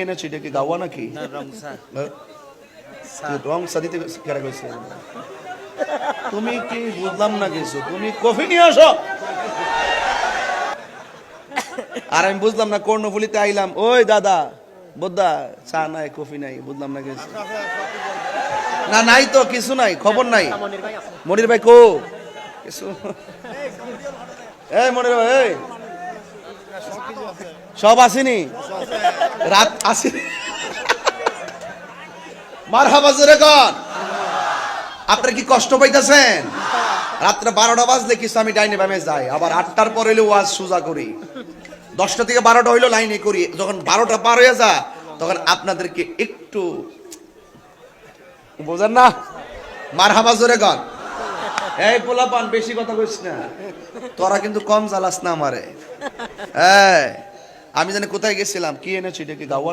এনেছো এটা কি গাওয়া নাকি? রং চা দিতে কেরা কইছে? তুমি কি বুঝলাম না কিছু, তুমি কফি নিয়ে আসো। আর আমি বুঝলাম না, কর্ণফুলিতে আইলাম, ওই দাদা বোদ্দা চা নাই কফি নাই, বুঝলাম না কিছু। না নাই তো কিছু নাই, খবর নাই। মনির ভাই কো কিছু? এই মনির ভাই, এই সব আসেনি, রাত আসেনি। মারহাবা জোরে কর। আপনারা কি কষ্ট পাইতেছেন? রাত্রে 12টা বাজলে কিছু আমি ডাইনে বামে যাই, আবার 8টার পর হইলে ওয়াজ সোজা করি, 10টা থেকে 12টা হইলো লাইনে করি। যখন 12টা পার হয়ে যা তখন আপনাদেরকে একটু বোঝেন না, মারহাবা জোরে কর। এই পোলাপান বেশি কথা কইস না, তোরা কিন্তু কম জ্বালাস না আমারে। আমি জানি কোথায় গেছিলাম, কি এনেছি এটা কি গাওয়া?